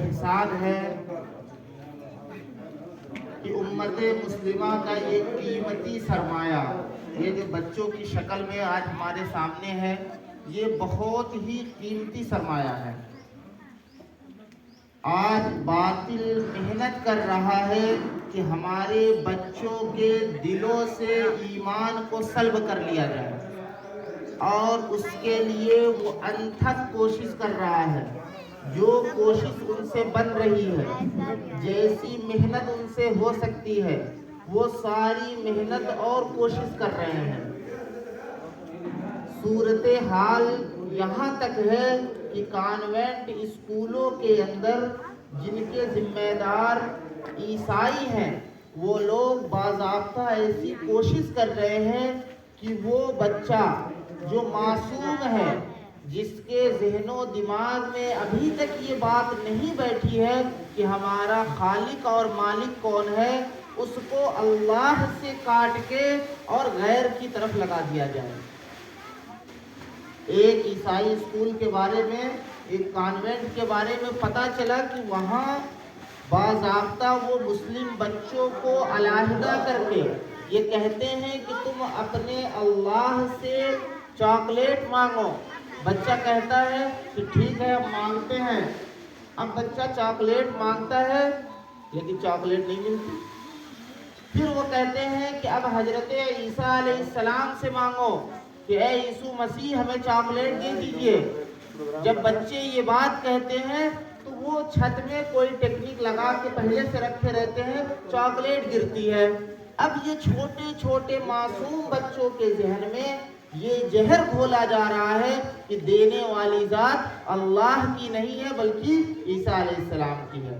احسان ہے کہ امت مسلمہ کا یہ قیمتی سرمایہ، یہ جو بچوں کی شکل میں آج ہمارے سامنے ہے، یہ بہت ہی قیمتی سرمایہ ہے۔ آج باطل محنت کر رہا ہے کہ ہمارے بچوں کے دلوں سے ایمان کو سلب کر لیا جائے، اور اس کے لیے وہ انتھک کوشش کر رہا ہے۔ جو کوشش ان سے بن رہی ہے، جیسی محنت ان سے ہو سکتی ہے، وہ ساری محنت اور کوشش کر رہے ہیں۔ صورتحال یہاں تک ہے کہ کانوینٹ اسکولوں کے اندر جن کے ذمہ دار عیسائی ہیں، وہ لوگ باضابطہ ایسی کوشش کر رہے ہیں کہ وہ بچہ جو معصوم ہے، جس کے ذہن و دماغ میں ابھی تک یہ بات نہیں بیٹھی ہے کہ ہمارا خالق اور مالک کون ہے، اس کو اللہ سے کاٹ کے اور غیر کی طرف لگا دیا جائے۔ ایک عیسائی اسکول کے بارے میں، ایک کانوینٹ کے بارے میں پتہ چلا کہ وہاں باضابطہ وہ مسلم بچوں کو علیحدہ کر کے یہ کہتے ہیں کہ تم اپنے اللہ سے چاکلیٹ مانگو۔ بچہ کہتا ہے کہ ٹھیک ہے ہم مانگتے ہیں۔ اب بچہ چاکلیٹ مانگتا ہے لیکن چاکلیٹ نہیں ملتی۔ پھر وہ کہتے ہیں کہ اب حضرت عیسیٰ علیہ السلام سے مانگو کہ اے یسوع مسیح ہمیں چاکلیٹ دے دیجئے۔ جب بچے یہ بات کہتے ہیں تو وہ چھت میں کوئی ٹیکنیک لگا کے پہلے سے رکھے رہتے ہیں، چاکلیٹ گرتی ہے۔ اب یہ چھوٹے چھوٹے معصوم بچوں کے ذہن میں یہ زہر گھولا جا رہا ہے کہ دینے والی ذات اللہ کی نہیں ہے بلکہ عیسیٰ علیہ السلام کی ہے۔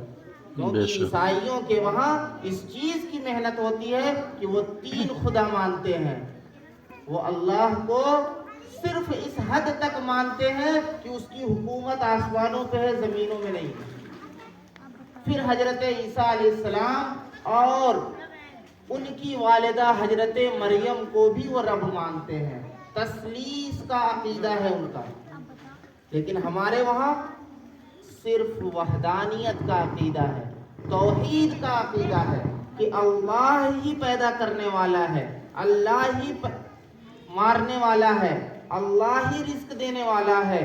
کیونکہ عیسائیوں کے وہاں اس چیز کی محنت ہوتی ہے کہ وہ 3 خدا مانتے ہیں۔ وہ اللہ کو صرف اس حد تک مانتے ہیں کہ اس کی حکومت آسمانوں پہ ہے، زمینوں میں نہیں۔ پھر حضرت عیسیٰ علیہ السلام اور ان کی والدہ حضرت مریم کو بھی وہ رب مانتے ہیں۔ تثلیث کا عقیدہ ہے ان کا۔ لیکن ہمارے وہاں صرف وحدانیت کا عقیدہ ہے، توحید کا عقیدہ ہے کہ اللہ ہی پیدا کرنے والا ہے، اللہ ہی مارنے والا ہے، اللہ ہی رزق دینے والا ہے،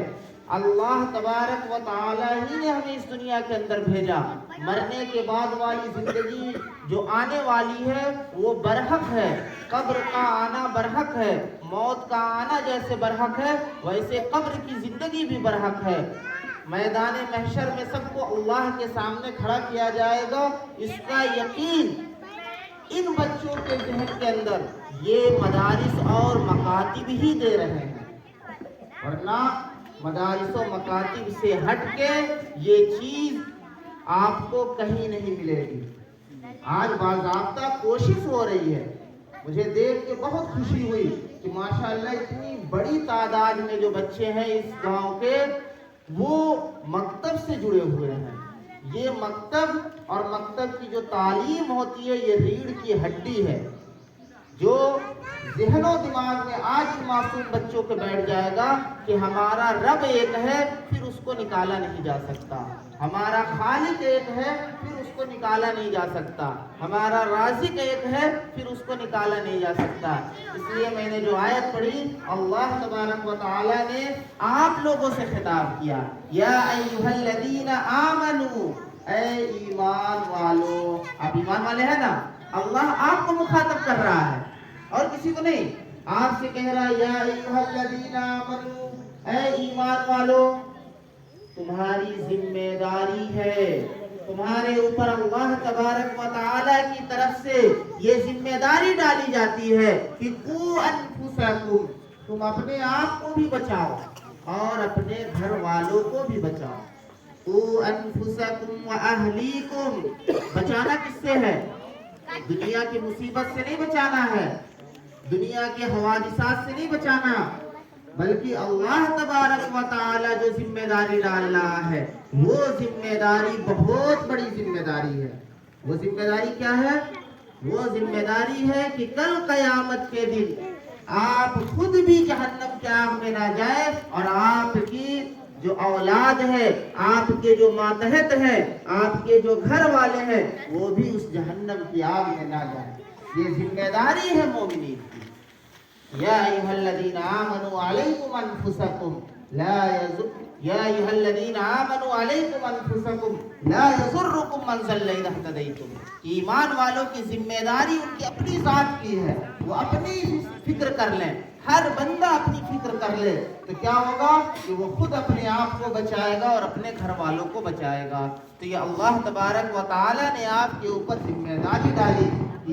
اللہ تبارک و تعالی ہی نے ہمیں اس دنیا کے اندر بھیجا۔ مرنے کے بعد والی زندگی جو آنے والی ہے وہ برحق ہے، قبر کا آنا برحق ہے، موت کا آنا جیسے برحق ہے ویسے قبر کی زندگی بھی برحق ہے۔ میدان محشر میں سب کو اللہ کے سامنے کھڑا کیا جائے گا، اس کا یقین ان بچوں کے ذہن کے اندر یہ مدارس اور مکاتب ہی دے رہے ہیں، ورنہ مدارس و مکاتب سے ہٹ کے یہ چیز آپ کو کہیں نہیں ملے گی۔ آج باضابطہ کوشش ہو رہی ہے، مجھے دیکھ کے بہت خوشی ہوئی کہ ماشاءاللہ اتنی بڑی تعداد میں جو بچے ہیں اس گاؤں کے، وہ مکتب سے جڑے ہوئے ہیں۔ یہ مکتب اور مکتب کی جو تعلیم ہوتی ہے یہ ریڑھ کی ہڈی ہے، جو ذہن و دماغ میں آج معصوم بچوں کے بیٹھ جائے گا کہ ہمارا رب ایک ہے پھر اس کو نکالا نہیں جا سکتا، ہمارا خالق ایک ہے پھر اس کو نکالا نہیں جا سکتا، ہمارا رازق ایک ہے پھر اس کو نکالا نہیں جا سکتا۔ اس لیے میں نے جو آیت پڑھی، اللہ تبارک و تعالی نے آپ لوگوں سے خطاب کیا، یا ایھا الذین آمنو، اے ایمان والو۔ آپ ایمان والے ہیں نا؟ اللہ آپ کو مخاطب کر رہا ہے اور کسی کو نہیں، آپ سے کہہ رہا ہے یا ایھا الذین آمنو، اے ایمان والو، تمہاری ذمہ داری ہے، تمہارے اوپر اللہ تبارک و تعالی کی طرف سے یہ ذمہ داری ڈالی جاتی ہے کہ قوا انفسکم، تم اپنے آپ کو بھی بچاؤ اور اپنے گھر والوں کو بھی بچاؤ۔ قوا انفسکم واہلیکم، بچانا کس سے ہے؟ دنیا کی مصیبت سے نہیں بچانا ہے، دنیا کے حوادثات سے نہیں بچانا، بلکہ اللہ تبارک و تعالی جو ذمہ داری ڈال رہا ہے وہ ذمہ داری بہت بڑی ذمہ داری ہے۔ وہ ذمہ داری کیا ہے؟ وہ ذمہ داری ہے کہ کل قیامت کے دن آپ خود بھی جہنم کے آگ میں نہ جائیں اور آپ کی جو اولاد ہے، آپ کے جو ماتحت ہیں، آپ کے جو گھر والے ہیں، وہ بھی اس جہنم کی آگ میں نہ جائیں۔ یہ ذمہ داری ہے مومنین کی۔ یا ایھا الذین آمنوا علیکم انفسکم لا یضرکم من ضل اذا اهتدیتم۔ ایمان والوں کی ذمہ داری ان کی اپنی ذات کی ہے، وہ اپنی فکر کر لیں، ہر بندہ اپنی فکر کر لے تو کیا ہوگا کہ وہ خود اپنے آپ کو بچائے گا اور اپنے گھر والوں کو بچائے گا۔ تو یہ اللہ تبارک و تعالی نے آپ کے اوپر ذمہ داری ڈالی،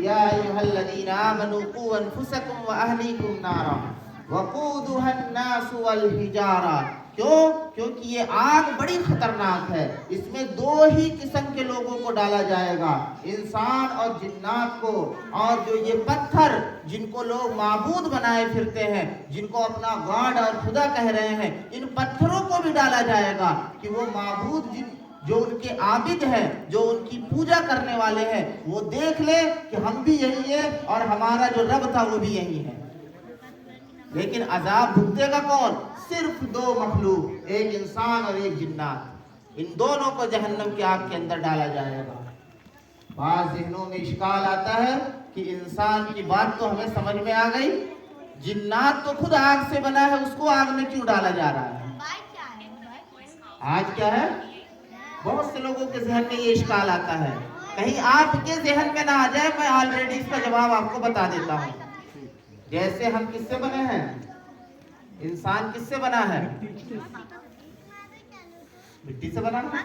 یا ایھا الذین آمنوا قوا انفسکم واہلیکم نارا وقودها الناس والحجارہ۔ کیوں؟ کیونکہ یہ آگ بڑی خطرناک ہے، اس میں دو ہی قسم کے لوگوں کو ڈالا جائے گا، انسان اور جنات کو۔ اور جو یہ پتھر جن کو لوگ معبود بنائے پھرتے ہیں، جن کو اپنا گاڈ اور خدا کہہ رہے ہیں، ان پتھروں کو بھی ڈالا جائے گا کہ وہ معبود جو ان کے عابد ہیں، جو ان کی پوجا کرنے والے ہیں، وہ دیکھ لیں کہ ہم بھی یہی ہیں اور ہمارا جو رب تھا وہ بھی یہی ہے۔ لیکن عذاب بھگتے گا کون؟ صرف دو مخلوق، ایک انسان اور ایک جنات۔ ان دونوں کو جہنم کی آگ کے اندر ڈالا جائے گا۔ بعض ذہنوں میں اشکال آتا ہے کہ انسان کی بات تو ہمیں سمجھ میں آ گئی، جنات تو خود آگ سے بنا ہے، اس کو آگ میں کیوں ڈالا جا رہا ہے؟ آج کیا ہے؟ بہت سے لوگوں کے ذہن میں یہ اشکال آتا ہے، کہیں آپ کے ذہن میں نہ آ جائے، میں آلریڈی اس کا جواب آپ کو بتا دیتا ہوں۔ جیسے ہم کس سے بنے ہیں؟ انسان کس سے بنا ہے؟ مٹی سے بنا ہے۔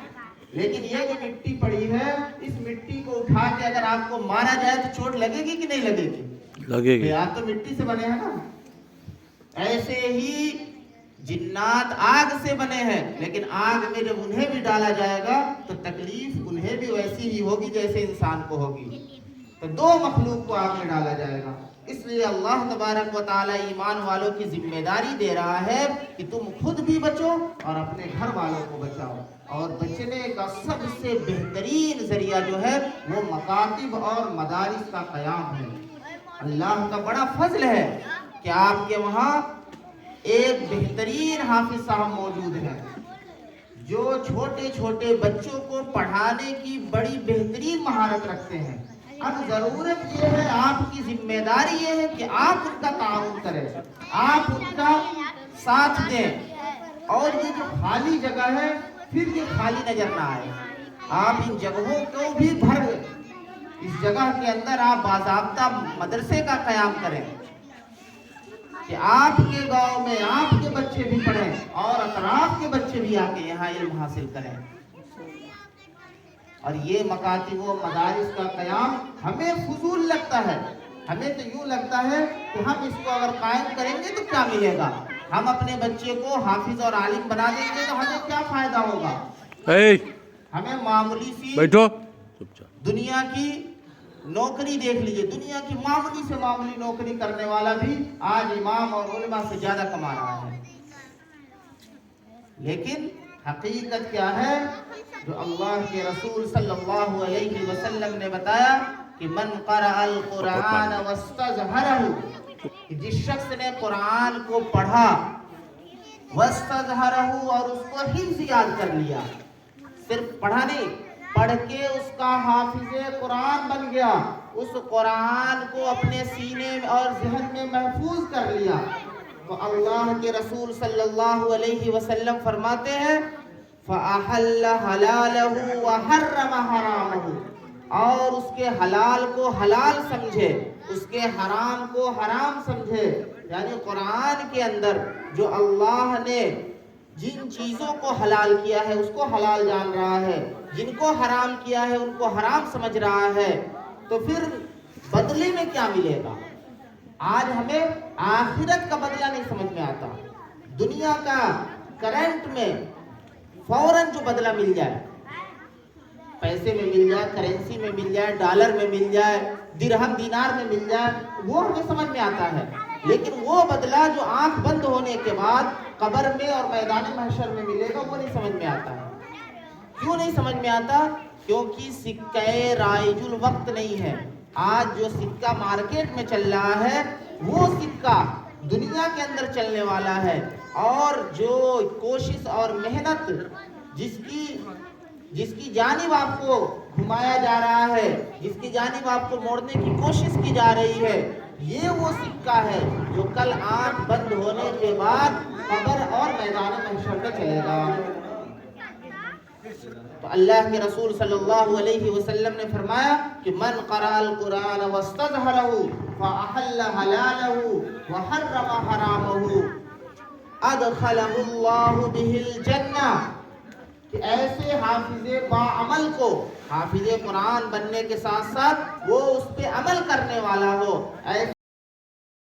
لیکن یہ جو مٹی پڑی ہے، اس مٹی کو اٹھا کے اگر آپ کو مارا جائے تو چوٹ لگے گی کہ نہیں لگے گی؟ لگے گی۔ آپ تو مٹی سے بنے ہیں نا۔ ایسے ہی جنات آگ سے بنے ہیں، لیکن آگ میں جب انہیں بھی ڈالا جائے گا تو تکلیف انہیں بھی ویسی ہی ہوگی جیسے انسان کو ہوگی۔ تو دو مخلوق کو آگ میں ڈالا جائے گا۔ اس لیے اللہ تبارک و تعالی ایمان والوں کی ذمہ داری دے رہا ہے کہ تم خود بھی بچو اور اپنے گھر والوں کو بچاؤ۔ اور بچنے کا سب سے بہترین ذریعہ جو ہے وہ مکاتب اور مدارس کا قیام ہے۔ اللہ کا بڑا فضل ہے کہ آپ کے وہاں ایک بہترین حافظ صاحب موجود ہیں جو چھوٹے چھوٹے بچوں کو پڑھانے کی بڑی بہترین مہارت رکھتے ہیں۔ اب ضرورت یہ ہے، آپ کی ذمہ داری یہ ہے کہ آپ ان کا تعاون کریں، آپ ان کا ساتھ دیں، اور یہ جو خالی جگہ ہے پھر یہ خالی نظر نہ آئے۔ آپ ان جگہوں کو بھی بھر، اس جگہ کے اندر آپ باضابطہ مدرسے کا قیام کریں کہ آپ کے گاؤں میں آپ کے بچے بھی پڑھیں اور اطراف کے بچے بھی آ کے یہاں علم حاصل کریں۔ اور یہ مکاتب و مدارس کا قیام ہمیں فضول لگتا ہے، ہمیں تو یوں لگتا ہے کہ ہم اس کو اگر قائم کریں گے تو کیا ملے گا، ہم اپنے بچے کو حافظ اور عالم بنا دیں گے تو ہمیں کیا فائدہ ہوگا۔ ہمیں معمولی سی دنیا کی نوکری دیکھ لیجئے، دنیا کی معمولی سے معمولی نوکری کرنے والا بھی آج امام اور علماء سے زیادہ کما رہا ہے۔ لیکن حقیقت کیا ہے؟ جو اللہ کے رسول صلی اللہ علیہ وسلم نے بتایا کہ من قرأ القرآن واستظہرہ، جس شخص نے قرآن کو پڑھا، واستظہرہ، اور اس کو حفظ یاد کر لیا، صرف پڑھا نہیں، پڑھ کے اس کا حافظ قرآن بن گیا، اس قرآن کو اپنے سینے اور ذہن میں محفوظ کر لیا، تو اللہ کے رسول صلی اللہ علیہ وسلم فرماتے ہیں فَأَحَلَّ حَلَالَهُ وَحَرَّمَ حَرَامَهُ، اور اس کے حلال کو حلال سمجھے، اس کے حرام کو حرام سمجھے۔ یعنی قرآن کے اندر جو اللہ نے جن چیزوں کو حلال کیا ہے اس کو حلال جان رہا ہے، جن کو حرام کیا ہے ان کو حرام سمجھ رہا ہے، تو پھر بدلے میں کیا ملے گا؟ آج ہمیں آخرت کا بدلہ نہیں سمجھ میں آتا، دنیا کا کرنٹ میں فوراً جو بدلہ مل جائے، پیسے میں مل جائے، کرنسی میں مل جائے، ڈالر میں مل جائے، درہم دینار میں مل جائے، وہ ہمیں سمجھ میں آتا ہے، لیکن وہ بدلہ جو آنکھ بند ہونے کے بعد قبر میں اور میدان محشر میں ملے گا وہ نہیں سمجھ میں آتا ہے۔ کیوں نہیں سمجھ میں آتا؟ کیونکہ سکہ رائج الوقت نہیں ہے۔ آج جو سکہ مارکیٹ میں چل رہا ہے وہ سکہ دنیا کے اندر چلنے والا ہے، اور جو کوشش اور محنت جس کی جانب آپ کو گھمایا جا رہا ہے، جس کی جانب آپ کو موڑنے کی کوشش کی جا رہی ہے، یہ وہ سکہ ہے جو کل آنکھ بند ہونے کے بعد قبر اور میدان محشر میں چلے گا۔ تو اللہ کے رسول صلی اللہ علیہ وسلم نے فرمایا کہ من قرأ القرآن واستظہرہ فأحل حلالہ وحرم حرامہ ادخلہ اللہ بہ الجنہ، کہ ایسے حافظ باعمل کو، حافظ قرآن بننے کے ساتھ ساتھ وہ اس پہ عمل کرنے والا ہو، ایسے